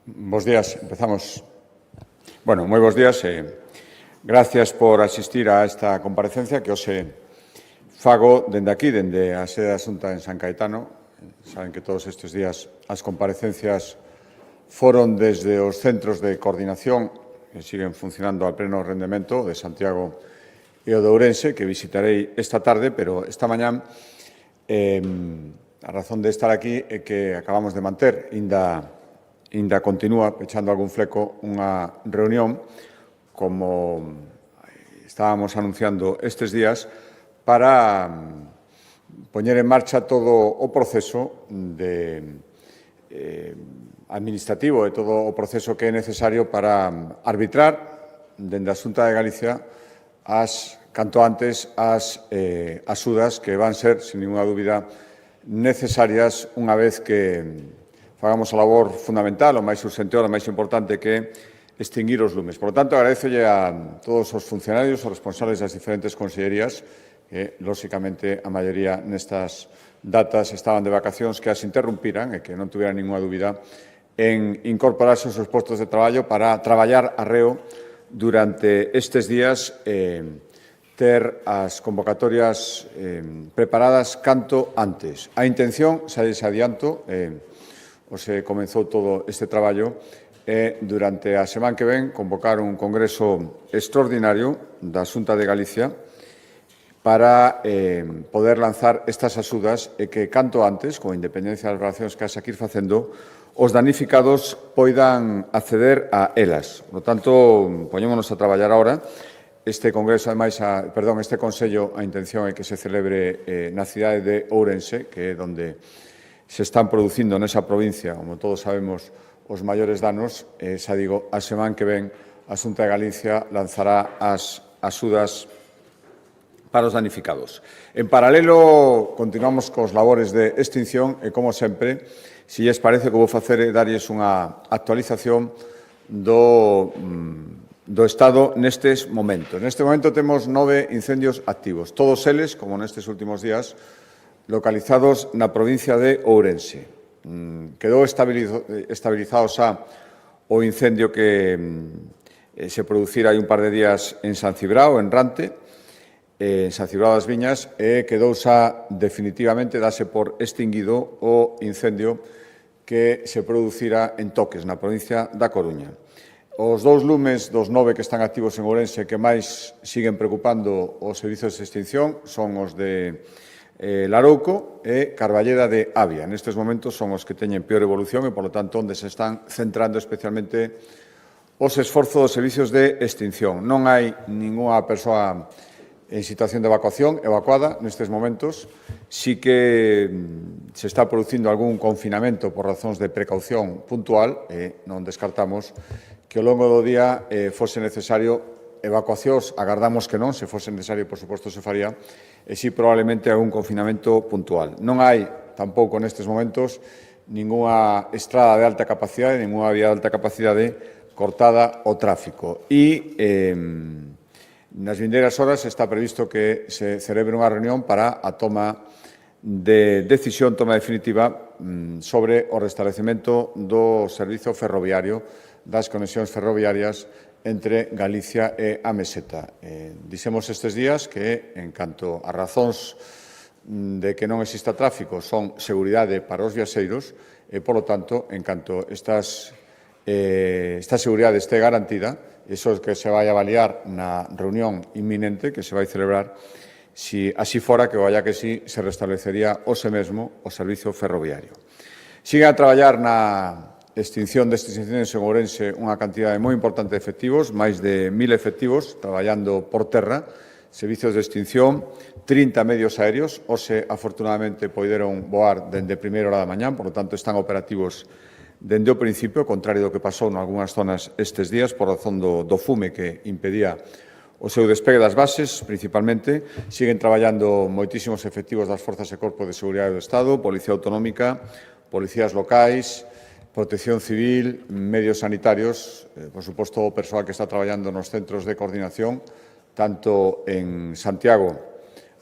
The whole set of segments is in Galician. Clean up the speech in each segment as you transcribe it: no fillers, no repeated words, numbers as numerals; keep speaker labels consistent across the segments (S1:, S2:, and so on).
S1: Bos días, empezamos. Bueno, moi bos días. Gracias por asistir a esta comparecencia que hoxe fago dende aquí, dende a sede da Xunta en San Caetano. Saben que todos estes días as comparecencias foron desde os centros de coordinación que siguen funcionando a pleno rendemento de Santiago e o de Ourense, que visitarei esta tarde, pero esta mañán a razón de estar aquí é que acabamos de manter, ainda continúa echando algún fleco unha reunión, como estábamos anunciando estes días, para poñer en marcha todo o proceso administrativo e todo o proceso que é necesario para arbitrar dende a Xunta de Galicia canto antes as axudas que van ser, sin ninguna dúbida, necesarias unha vez que fagamos a labor fundamental, o máis urxente, o máis importante, que é extinguir os lumes. Por lo tanto, agradecelle a todos os funcionarios, os responsables das diferentes consellerías, que, lóxicamente, a maioría nestas datas estaban de vacacións, que as interrumpiran e que non tuveran ninguna dúbida en incorporarse aos seus postos de traballo para traballar arreo durante estes días ter as convocatorias preparadas canto antes. A intención, xa lles adianto, se comenzou todo este traballo durante a semana que ven convocar un congreso extraordinario da Xunta de Galicia para poder lanzar estas axudas e que canto antes, con independencia das relacións que as aquí ir facendo, os danificados poidan acceder a elas. Por lo tanto, poñémonos a traballar agora. Este congreso, ademais, este consello, a intención é que se celebre na cidade de Ourense, que é onde se están producindo nesa provincia, como todos sabemos, os maiores danos. Xa digo, a semana que ven a Xunta de Galicia lanzará as axudas para os danificados. En paralelo, continuamos cos labores de extinción e, como sempre, se lles parece que vou facer é darlles unha actualización do estado nestes momentos. Neste momento temos 9 incendios activos, todos eles, como nestes últimos días, localizados na provincia de Ourense. Quedou estabilizado xa o incendio que se producira hai un par de días en San Cibrao, en Rante, en San Cibrao das Viñas, e quedou xa definitivamente, dase por extinguido o incendio que se producira en Toques, na provincia da Coruña. Os dous lumes dos 9 que están activos en Ourense que máis siguen preocupando os servizos de extinción son os de Larouco e Carballeda de Avia. Nestes momentos son os que teñen peor evolución e, por lo tanto, onde se están centrando especialmente os esforzos dos servizos de extinción. Non hai ningunha persoa en situación de evacuación evacuada nestes momentos. Sí que se está producindo algún confinamento por razóns de precaución puntual e non descartamos que ao longo do día fose necesario evacuacións, agardamos que non, se fose necesario, por suposto, se faría, e si probablemente algún confinamento puntual. Non hai tampouco nestes momentos ningunha estrada de alta capacidade, ningunha vía de alta capacidade cortada ao tráfico. E nas vindeiras horas está previsto que se celebre unha reunión para a toma de decisión, toma definitiva sobre o restablecemento do servizo ferroviario, das conexións ferroviarias entre Galicia e a Meseta. Dixemos estes días que, en canto a razóns de que non exista tráfico, son seguridade para os viaxeiros e, polo tanto, en canto esta seguridade este garantida, iso que se vai avaliar na reunión inminente que se vai celebrar, si así fora que vaya que sí, se restablecería hoxe mesmo o servizo ferroviario. Sigue a traballar na extinción destes incendios en Ourense unha cantidade moi importante de efectivos, máis de 1000 efectivos traballando por terra, servizos de extinción, 30 medios aéreos, hoxe afortunadamente poideron voar dende primeira hora da mañán, por lo tanto están operativos dende o principio, contrario do que pasou en algunhas zonas estes días por razón do fume que impedía o seu despegue das bases, principalmente. Siguen traballando moitísimos efectivos das Forzas e Corpos de Seguridade do Estado, Policía Autonómica, policías locais, Protección Civil, medios sanitarios, por suposto, o persoal que está traballando nos centros de coordinación, tanto en Santiago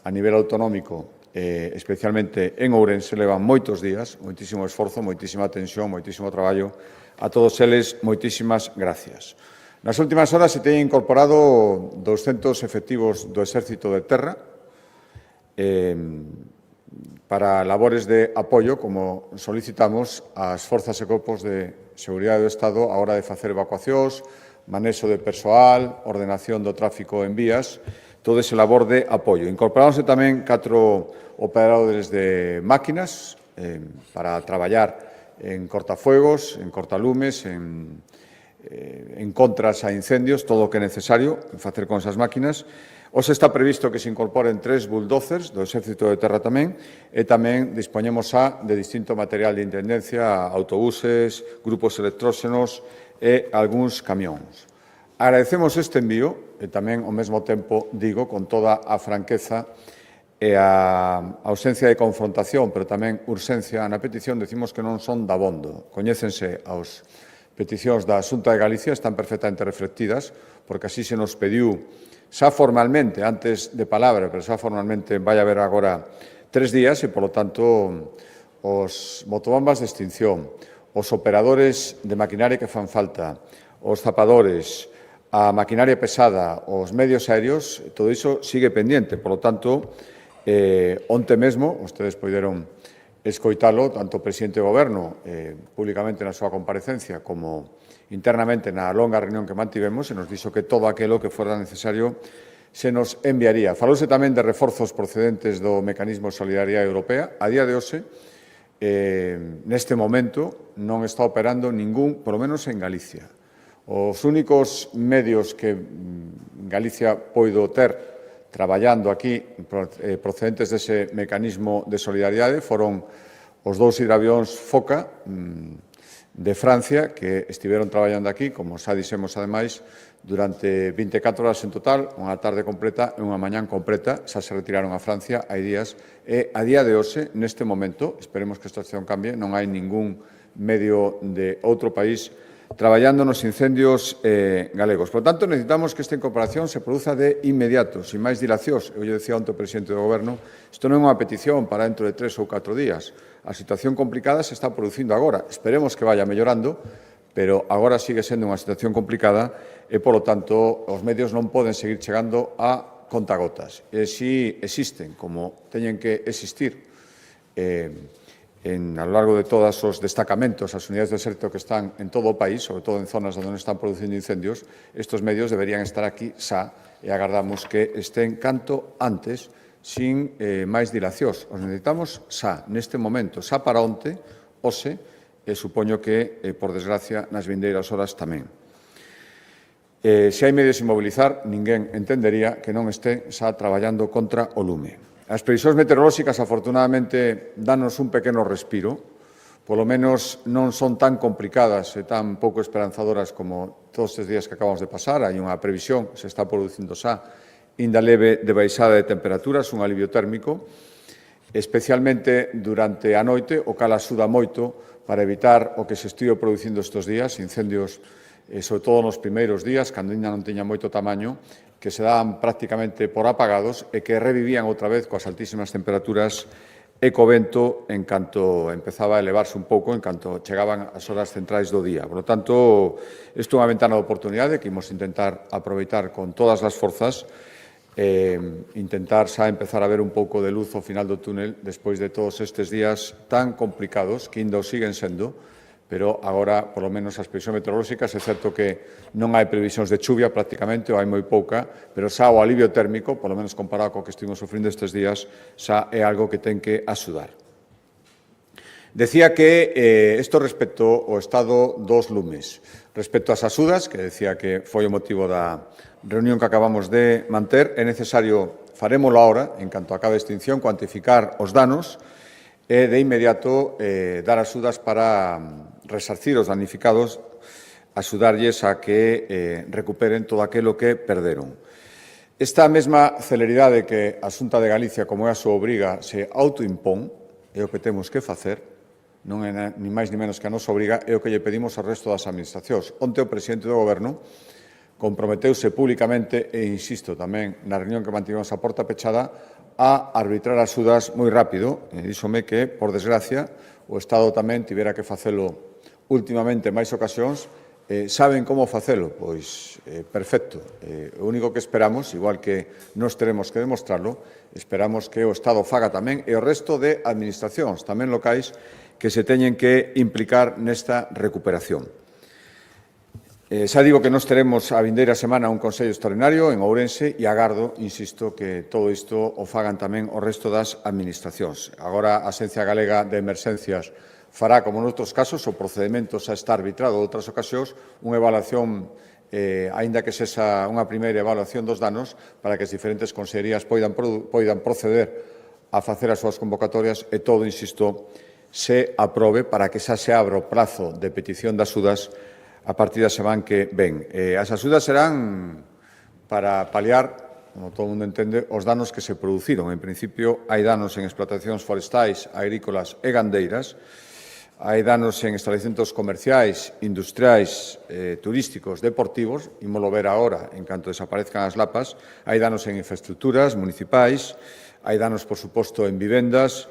S1: a nivel autonómico especialmente en Ourense, levan moitos días, moitísimo esforzo, moitísima tensión, moitísimo traballo. A todos eles, moitísimas gracias. Nas últimas horas se teñen incorporado 200 efectivos do Exército de Terra para labores de apoio, como solicitamos, ás forzas e corpos de seguridade do Estado a hora de facer evacuacións, manexo de persoal, ordenación do tráfico en vías, todo ese labor de apoio. Incorporáronse tamén 4 operadores de máquinas para traballar en cortafuegos, en cortalumes, en contras a incendios, todo o que é necesario facer con esas máquinas. Hoxe está previsto que se incorporen 3 bulldozers do Exército de Terra tamén e tamén dispoñemos de distinto material de intendencia, autobuses, grupos electróxenos e algúns camións. Agradecemos este envío e tamén, ao mesmo tempo, digo, con toda a franqueza e a ausencia de confrontación, pero tamén urxencia na petición, decimos que non son dabondo. Coñécense as peticións da Xunta de Galicia, están perfectamente reflectidas, porque así se nos pediu xa formalmente, antes de palabra, pero xa formalmente vai haber agora 3 días e, polo tanto, os motobombas de extinción, os operadores de maquinaria que fan falta, os zapadores, a maquinaria pesada, os medios aéreos, todo iso sigue pendiente. Por lo tanto, onte mesmo, ustedes poideron escoitalo, tanto o presidente do Goberno, públicamente na súa comparecencia, como internamente na longa reunión que mantivemos, se nos dixo que todo aquilo que fora necesario se nos enviaría. Falouse tamén de reforzos procedentes do Mecanismo de Solidaridade Europea. A día de hoxe, neste momento, non está operando ningún, polo menos en Galicia. Os únicos medios que Galicia poido ter traballando aquí procedentes dese mecanismo de solidaridade foron os 2 hidravións Foca de Francia que estiveron traballando aquí, como xa dixemos ademais, durante 24 horas en total, unha tarde completa e unha mañán completa, xa se retiraron a Francia hai días e a día de hoxe, neste momento, esperemos que esta situación cambie, non hai ningún medio de outro país traballando nos incendios galegos. Por tanto, necesitamos que esta incorporación se produza de inmediato, sin máis dilacións. Eu lle decía onte ao presidente do Goberno, isto non é unha petición para dentro de 3 ou 4 días. A situación complicada se está producindo agora. Esperemos que vaya mellorando, pero agora sigue sendo unha situación complicada e, polo tanto, os medios non poden seguir chegando a contagotas. E si existen, como teñen que existir, a lo largo de todos os destacamentos, as unidades do Exército que están en todo o país, sobre todo en zonas onde non están producindo incendios, estes medios deberían estar aquí xa e agardamos que estén canto antes, sin máis dilacións. Os necesitamos xa, neste momento, xa para onte, hoxe, e supoño que, por desgracia, nas vindeiras horas tamén. Se hai medios sin mobilizar, ninguén entendería que non este xa traballando contra o lume. As previsións meteorolóxicas, afortunadamente, danos un pequeno respiro, polo menos non son tan complicadas e tan pouco esperanzadoras como todos estes días que acabamos de pasar. Hai unha previsión, se está producindo xa, inda leve de baixada de temperaturas, un alivio térmico, especialmente durante a noite, o cal axuda moito para evitar o que se estivo producindo estes días, incendios, sobre todo nos primeiros días, cando ainda non teña moito tamaño, que se daban prácticamente por apagados e que revivían outra vez coas altísimas temperaturas e co vento en canto empezaba a elevarse un pouco, en canto chegaban as horas centrais do día. Por lo tanto, isto é unha ventana de oportunidade que imos intentar aproveitar con todas as forzas intentar xa empezar a ver un pouco de luz ao final do túnel despois de todos estes días tan complicados que ainda o siguen sendo, pero agora, polo menos, as previsións meteorolóxicas, é certo que non hai previsións de chuvia prácticamente, ou hai moi pouca, pero xa o alivio térmico, polo menos comparado co que estivemos sufrindo estes días, xa é algo que ten que axudar. Decía que isto respecto ao estado dos lumes. Respecto ás axudas, que decía que foi o motivo da reunión que acabamos de manter, é necesario, farémolo agora, en canto acabe a extinción, cuantificar os danos e, de inmediato, dar axudas para resarcir os damnificados, axudarlles a que recuperen todo aquilo que perderon. Esta mesma celeridade que a Xunta de Galicia, como é a súa obriga, se autoimpón, é o que temos que facer, non é ni máis ni menos que a nosa obriga, é o que lle pedimos ao resto das administracións. Onte o presidente do Goberno comprometeuse públicamente e, insisto, tamén na reunión que mantivemos a porta pechada, a arbitrar axudas moi rápido. Díxome que, por desgracia, o Estado tamén tivera que facelo últimamente en máis ocasións. Saben como facelo? Pois perfecto. O único que esperamos, igual que nós teremos que demostrarlo, esperamos que o Estado faga tamén e o resto de administracións, tamén locais, que se teñen que implicar nesta recuperación. Xa digo que nós teremos a vindeira semana un Consello Extraordinario en Ourense e agardo, insisto, que todo isto o fagan tamén o resto das administracións. Agora a Axencia Galega de Emerxencias fará, como noutros casos, o procedimento xa está arbitrado outras ocasións, unha evaluación, aínda que sexa unha primeira evaluación dos danos, para que as diferentes consellerías poidan proceder a facer as súas convocatorias e todo, insisto, se aprobe para que xa se abra o prazo de petición das axudas a partir da semana que ven. As axudas serán para paliar, como todo o mundo entende, os danos que se produciron. En principio, hai danos en explotacións forestais, agrícolas e gandeiras, hai danos en estabelecementos comerciais, industriais, turísticos, deportivos, ímolo ver agora en canto desaparezcan as lapas, hai danos en infraestructuras municipais, hai danos, por suposto, en vivendas,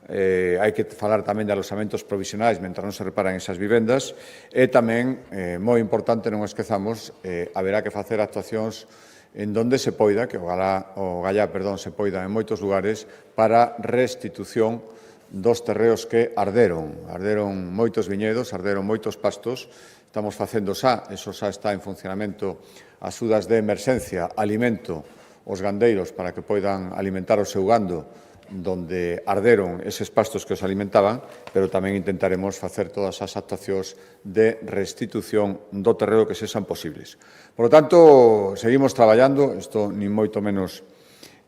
S1: hai que falar tamén de alosamentos provisionais mentre non se reparan esas vivendas e tamén, moi importante, non esquezamos, haberá que facer actuacións en donde se poida, que o Gallá se poida en moitos lugares, para restitución dos terreos que arderon. Arderon moitos viñedos, arderon moitos pastos. Estamos facendo xa, eso xa está en funcionamento, axudas de emerxencia, alimento aos gandeiros para que poidan alimentar o seu gando donde arderon eses pastos que os alimentaban, pero tamén intentaremos facer todas as actuacións de restitución do terreo que sexan posibles. Por lo tanto, seguimos traballando, isto nin moito menos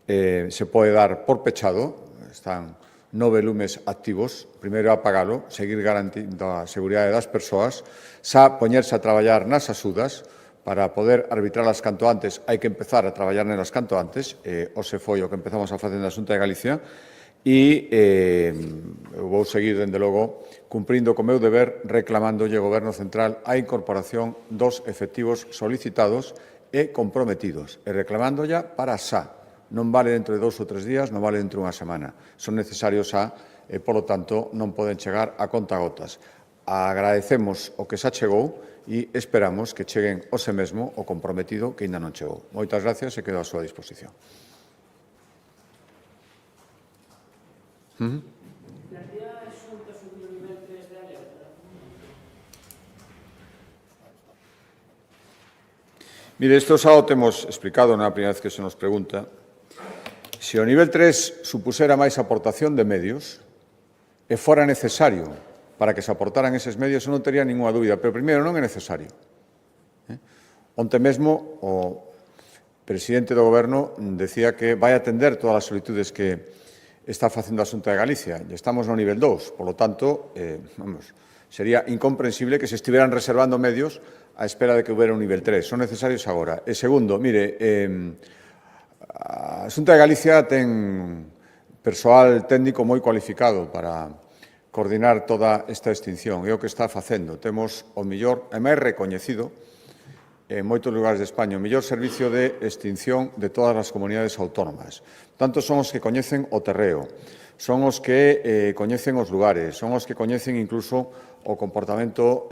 S1: se pode dar por pechado, están 9 lumes activos, primeiro apagalo, seguir garantindo a seguridade das persoas, xa poñerse a traballar nas axudas, para poder arbitralas canto antes, hai que empezar a traballar nelas canto antes, hoxe foi o que empezamos a facer na Xunta de Galicia, e vou seguir, dende logo, cumprindo co meu deber, reclamándolle ao Goberno Central a incorporación dos efectivos solicitados e comprometidos, e reclamándolla para xa. Non vale dentro de 2 ou 3 días, non vale dentro de unha semana. Son necesarios xa e, polo tanto, non poden chegar a contagotas. Agradecemos o que xa chegou e esperamos que cheguen hoxe mesmo o comprometido que ainda non chegou. Moitas gracias e quedo á súa disposición. Mire, isto xa o temos explicado na primeira vez que se nos pregunta. Se o nivel 3 supusera máis aportación de medios e fora necesario para que se aportaran eses medios, eu non tería ninguna dúbida, pero primeiro non é necesario. Onte mesmo o presidente do Goberno decía que vai atender todas as solicitudes que está facendo a Xunta de Galicia e estamos no nivel 2, polo tanto, sería incomprensible que se estiveran reservando medios á espera de que houbera un nivel 3. Son necesarios agora. E segundo, mire, a Xunta de Galicia ten persoal técnico moi cualificado para coordinar toda esta extinción. É o que está facendo. Temos o mellor, e máis recoñecido, en moitos lugares de España, o mellor servicio de extinción de todas as comunidades autónomas. Tanto son os que coñecen o terreo, son os que coñecen os lugares, son os que coñecen incluso o comportamento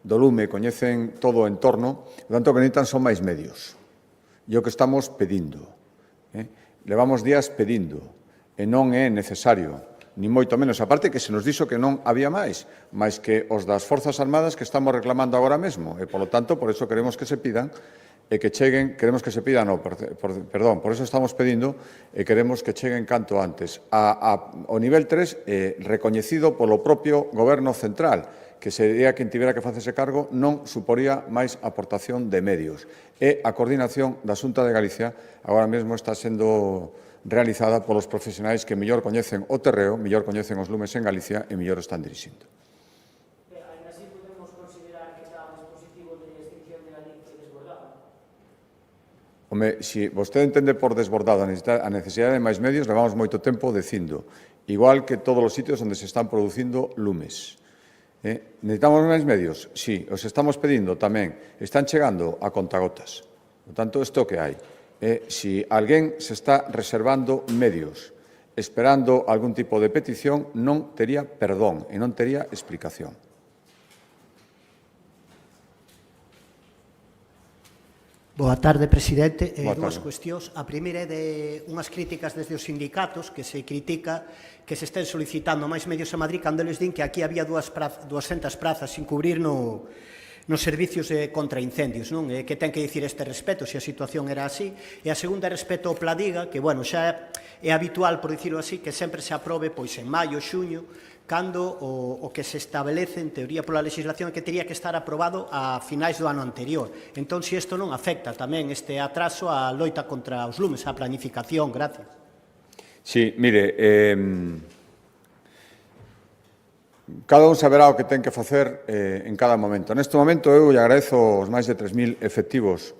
S1: do lume, coñecen todo o entorno, tanto que necesitan son máis medios. E o que estamos pedindo. Levamos días pedindo, e non é necesario, nin moito menos. Aparte que se nos dixo que non había máis que os das Forzas Armadas que estamos reclamando agora mesmo. E, polo tanto, por eso queremos que se pidan e que cheguen, por eso estamos pedindo e queremos que cheguen canto antes. O nivel 3, recoñecido polo propio Goberno Central, que sería quen tivera que facerse cargo, non suporía máis aportación de medios. E a coordinación da Xunta de Galicia agora mesmo está sendo realizada polos profesionais que mellor coñecen o terreo, mellor coñecen os lumes en Galicia e mellor están dirixindo.
S2: Ainda así podemos considerar que está o dispositivo de extinción de Galicia desbordado?
S1: Home, se vostede entende por desbordado a necesidade de máis medios, levamos moito tempo dicindo, igual que todos os sitios onde se están producindo lumes. Necesitamos máis medios? Sí, os estamos pedindo tamén. Están chegando a contagotas. Por tanto, isto que hai. Si alguén se está reservando medios esperando algún tipo de petición, non tería perdón e non tería explicación.
S3: Boa tarde, presidente.
S1: tarde.
S3: Dúas cuestións. A primeira é de unhas críticas desde os sindicatos que se critica que se estén solicitando máis medios a Madrid cando eles din que aquí había 200 prazas sin cubrir nos servicios contra incendios, non? Que ten que dicir este respeto, se a situación era así. E a segunda respeto ao Pladiga, que, bueno, xa é habitual, por dicirlo así, que sempre se aprobe, pois, en maio, xuño, cando o que se establece, en teoría, pola legislación, que teria que estar aprobado a finais do ano anterior. Entón, se isto non afecta tamén este atraso á loita contra os lumes, á planificación. Gracias.
S1: Sí, mire, cada un saberá o que ten que facer en cada momento. Neste momento, eu lle agradezo os máis de 3.000 efectivos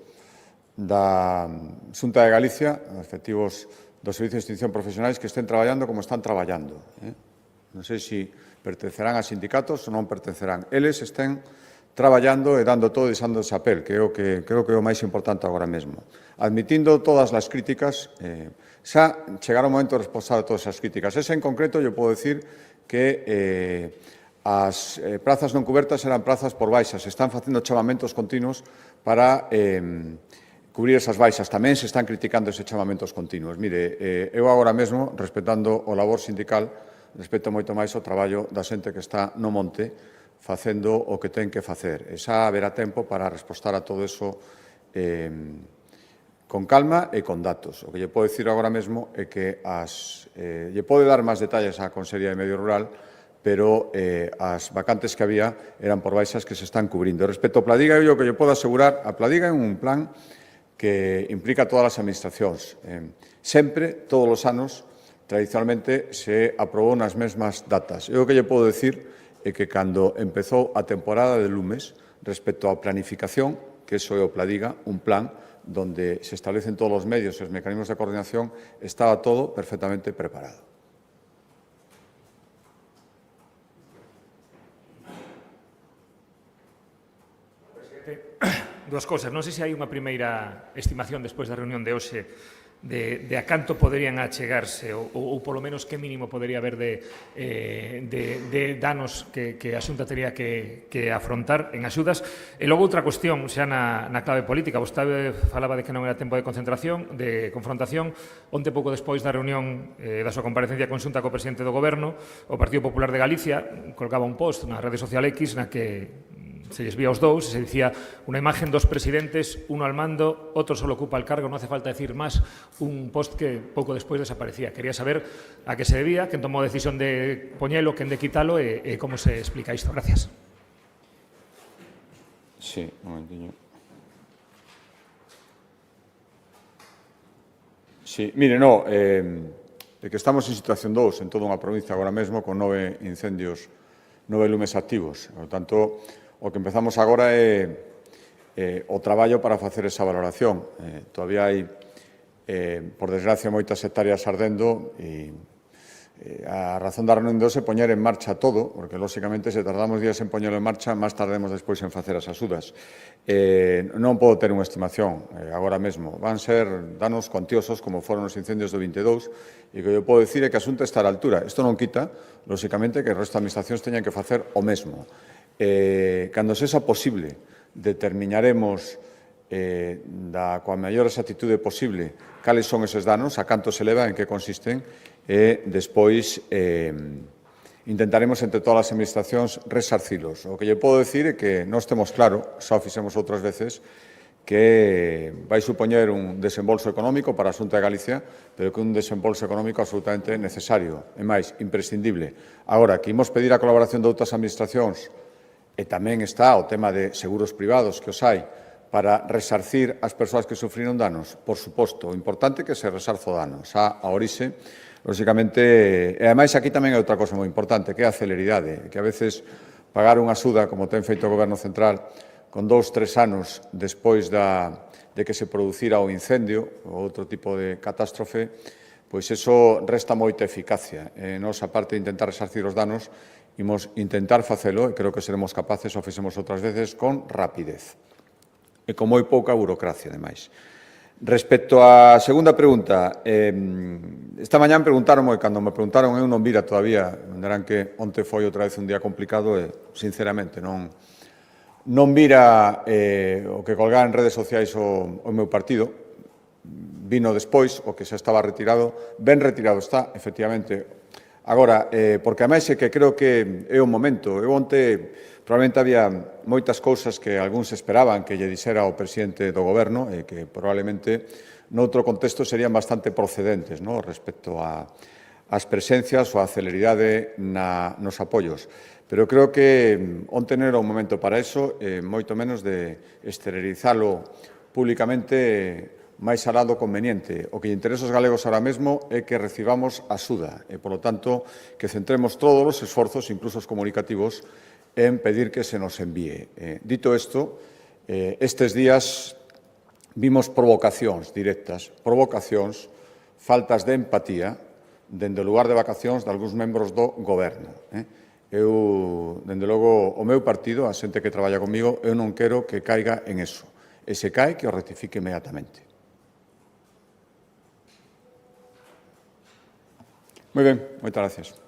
S1: da Xunta de Galicia, efectivos dos Servicios de Extinción Profesionais que estén traballando como están traballando. Non sei se pertencerán a sindicatos ou non pertencerán. Eles estén traballando e dando todo e deixando ese apel, que creo que é o máis importante agora mesmo. Admitindo todas as críticas, xa chegará o momento de responsar a todas as críticas. Esa en concreto, eu podo decir que as prazas non cubertas eran prazas por baixas. Se están facendo chamamentos continuos para cubrir esas baixas. Tamén se están criticando eses chamamentos continuos. Mire, eu agora mesmo, respetando o labor sindical, respeto moito máis o traballo da xente que está no monte facendo o que ten que facer. E xa haberá tempo para respostar a todo eso con calma e con datos. O que lle podo dicir agora mesmo é que lle pode dar máis detalles á Consellería de Medio Rural, pero as vacantes que había eran por baixas que se están cubrindo. Respecto ao Pladiga, eu o que lle podo asegurar, a Pladiga é un plan que implica a todas as administracións. Sempre, todos os anos, tradicionalmente se aprobou nas mesmas datas. Eu o que lle podo decir é que cando empezou a temporada de lumes, respecto á planificación, que iso é o Pladiga, un plan donde se establecen todos os medios e os mecanismos de coordinación, estaba todo perfectamente preparado.
S4: Dúas cousas. Non sei se hai unha primeira estimación despois da reunión de hoxe de a canto poderían achegarse ou polo menos que mínimo podería haber de danos que a Xunta teria que afrontar en axudas. E logo outra cuestión xa na clave política. Vostede falaba de que non era tempo de concentración, de confrontación. Onte pouco despois da reunión da súa comparecencia conxunta co presidente do Goberno, o Partido Popular de Galicia colgaba un post na rede social X na que se les vía os dous e se dicía unha imagen dos presidentes, uno al mando, outro solo ocupa el cargo, non hace falta decir máis, un post que pouco despois desaparecía. Quería saber a que se debía, quen tomou a decisión de poñelo, quen de quitalo e como se explica isto. Gracias.
S1: Sí, un momentiño. Sí, mire, no, de que estamos en situación 2 en toda unha provincia agora mesmo con 9 incendios, 9 lumes activos. Por tanto, o que empezamos agora é o traballo para facer esa valoración. Todavía hai, por desgracia, moitas hectáreas ardendo e a razón da reunión de hoxe é poñer en marcha todo, porque, lóxicamente, se tardamos días en poñelo en marcha, máis tardemos despois en facer as axudas. Non podo ter unha estimación agora mesmo. Van ser danos cuantiosos, como foron os incendios do 22, e o que eu podo dicir é que a Xunta está á altura. Isto non quita, lóxicamente, que o resto de administracións teñan que facer o mesmo. Cando sexa posible, determinaremos coa maior exactitude posible cales son eses danos, a canto se leva, en que consisten, e despois intentaremos entre todas as administracións resarcilos. O que lle podo dicir é que nós temos claro, xa o fixemos outras veces, que vai supoñer un desembolso económico para a Xunta de Galicia, pero que un desembolso económico absolutamente necesario, e máis, imprescindible. Agora, que imos pedir a colaboración de outras administracións, e tamén está o tema de seguros privados que os hai para resarcir as persoas que sufriron danos. Por suposto, o importante é que se resarza o dano. Xa a orixe, lóxicamente, e ademais aquí tamén hai outra cosa moi importante, que é a celeridade, que a veces pagar unha axuda, como ten feito o Goberno Central, con 2, 3 anos despois de que se producira o incendio ou outro tipo de catástrofe, pois eso resta moita eficacia. Nos, aparte de intentar resarcir os danos, imos intentar facelo, e creo que seremos capaces, o fixemos outras veces, con rapidez e con moi pouca burocracia, ademais. Respecto á segunda pregunta, esta mañán preguntaronme, cando me preguntaron, eu non vira todavía, verán que onte foi outra vez un día complicado e, sinceramente, non vira o que colgar en redes sociais o meu partido, vino despois, o que xa estaba retirado, ben retirado está, efectivamente. Agora, porque a máis é que creo que é o momento. Eu onte probablemente había moitas cousas que algúns esperaban que lle dixera o presidente do Goberno e que probablemente noutro contexto serían bastante procedentes, no, respecto ás presencias ou a celeridade nos apoios. Pero creo que onte non era un momento para eso, moito menos de exteriorizalo públicamente máis alá do conveniente. O que lle interesa aos galegos ahora mesmo é que recibamos axuda e, polo tanto, que centremos todos os esforzos, incluso os comunicativos, en pedir que se nos envíe. Dito isto, estes días vimos provocacións directas, provocacións, faltas de empatía, dende o lugar de vacacións de algúns membros do Goberno. Eu, dende logo, o meu partido, a xente que traballa comigo, eu non quero que caiga en eso. E se cae, que o rectifique inmediatamente. Moi ben, moitas gracias.